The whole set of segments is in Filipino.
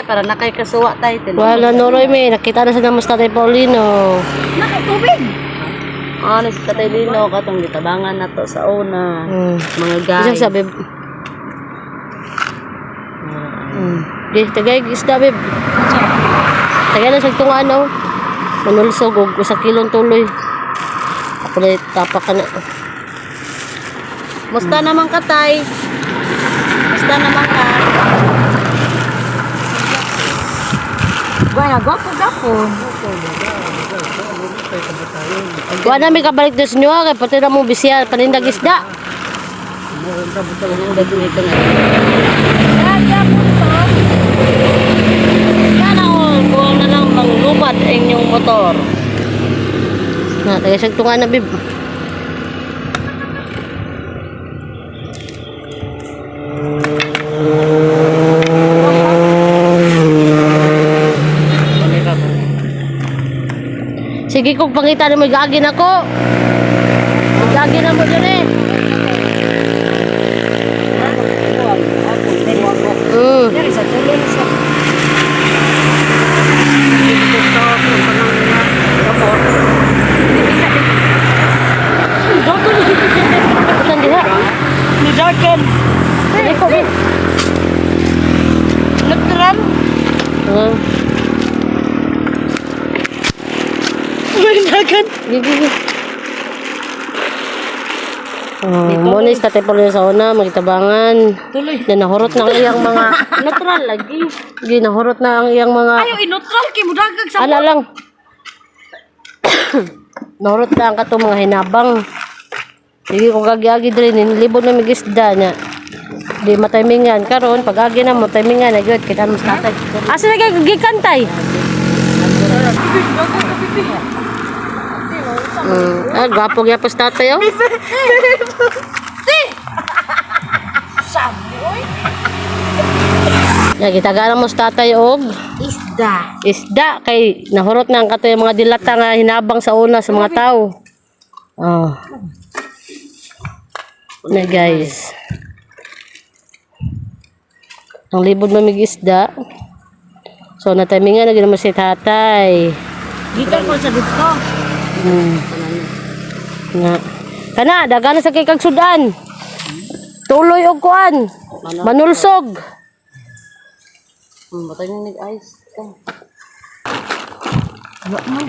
Para nakay kasuwa tayo. Wala Noroy may nakita na sa namus Tatay Paulino. Nakatubig. Ano si Tatay Lino katong gitabangan na to sa una. Mga guys. Isang sabi. Di tagay isda beb. Tagay na sa tunga ano. Manulsog og usa kilong tuloy. Ako na tapak ka na. Musta naman ka tay? Musta naman ka? Gaya gapo. Kuha na may kabalik doon sa inyo kay pati na mo bisya panindag isda. Sana kuha na lang manglubat ang inyong motor. Na tagay sa tunga na bib. Sige kung pangita na may gagin ako. Gagin na mo dyan eh. Ni Darken. Sige ko bin. Nagtram. Gigi. Monis Tatay Paulino sa una, magitabangan. Tuloy. Nahurot na ang iyang mga Neutral lagi. ginahurot na ang iyang mga Ayo inutral kay mudagag sa ano lang. Nahurot na ang katong mga hinabang. Sige kung gagi-agi diri libod na migisda niya. Di matimingan karon pag agi na mo timingan na gyud kita mas tatay. Asa na kay gikantay? Gwapo gyapos tatay oh. Ya gitagana mo sa tatay og isda kay nahurot na ang katoy mga dilata nga hinabang sa una sa mga tao. Oh. Na guys. Ang libod mamig isda. So natimingan na gid mo si tatay. gikan ko sa dito. Nga. Kana dagana sa kay kag sudan. Tuloy og kuan. Manulsog. Batay ni ice. Ano mo?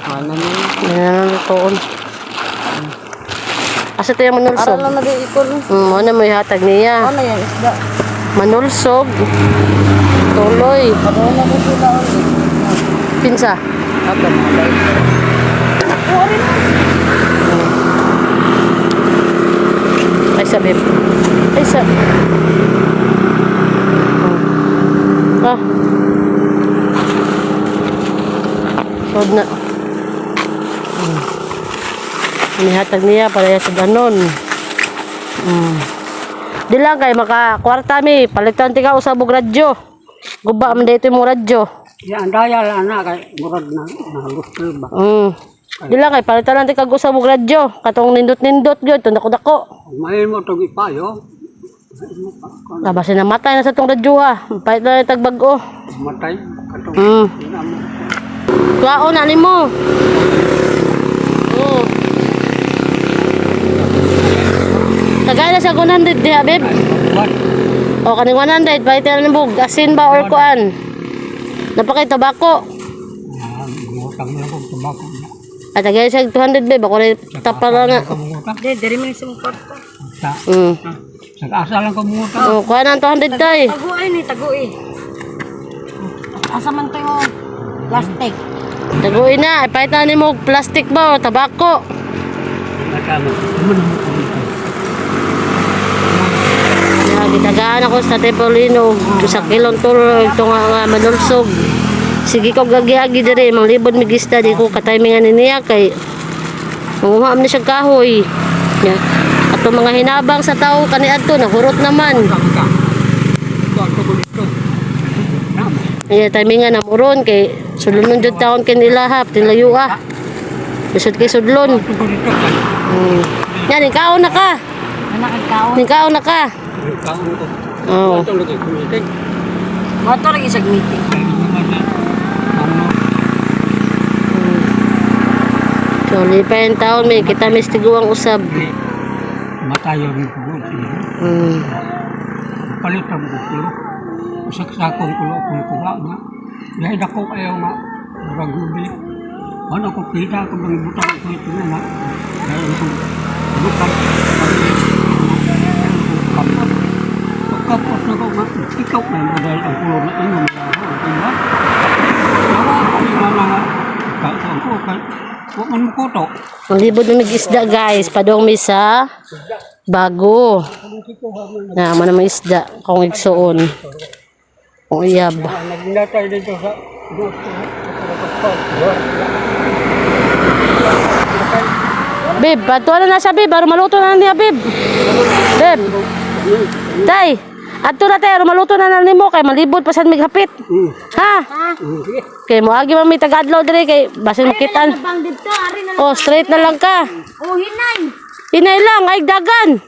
Nananatoon. Asa to yung manulsog? Ara lang nag-iikon. Ano mo ihatag niya? Ano yan isda? Manulsog. Tuloy. Ano na mo sila ulit? Pinsa. Ato na bay. Ako rin. Ay sabi. Ay sa. Ah. Sod na. Inihatag niya para sa danon. Di lang kay maka kwarta mi palitan ti ka usab og radyo. Guba man dito mo radyo. Yan daya la na kay murag na gusto ba. Di lang kay palitan lang ti kag usab og radyo. Katong nindot-nindot gyud tundako-dako. May mo tong ipayo. Basta namatay na sa tong radyo ha. Pait na tag bag-o. Matay katong. Tuao na nimo. Oh. Tagay na sa 100 diha, babe. O, kaning 100, palitan na bug. Asin ba or kuan? Napakay tabako. At tagay sa 200, babe. Ako na tapala na. Dere man sa kwarta. Nag-asa lang ko muna. O, kuan ang 200 tay. Taguay ni taguay. Asa man to yung plastic. Taguin na. Palitan na mo plastic ba o tabako. Gitagaan ako sa Tatay Paulino sa kilong tulo ito nga manulsog. Sige ko gagi-agi diri mang libod migista di ko katimingan niya kay manguha man siya kahoy. Ya. Ato mga hinabang sa tao kaniadto nahurot naman. Iya timingan na muron kay sudlon jud taon ken ilahap tinlayo ah. Bisod kay sudlon. Yan ikaw na ka. Anak ikaw. Ikaw na ka. Oh. Mato lagi sa meeting. So, lipa yung taon, may kita mistiguang usab. Matayo rin ko. Palit ang kulo. Sakong kulo kung kuha nga. Dahil ako ayaw nga. Ragubi. Ano ko kita ko bang butang ko ito nga. Dahil ko bukan. Pagkapos na ko nga. Ikaw na yung dahil ang kulo na ino. Diba? Nawa ko yung nga. Kakasang ko. Huwag man mo koto. Ang libod na mag-isda guys, padong misa bago. Na man naman isda kung igsuon. Kung iyab. Naglatay dito sa Bib, patuwa na siya Bib, baro maluto na niya Bib. Bib. Tay, ato na tayo, maluto na nimo kay malibod pa sad mighapit. Ha? Kay mo agi man may tagadlaw dire kay basin makitan. Oh, straight na lang ka. Oh, hinay. Hinay lang, ay dagan.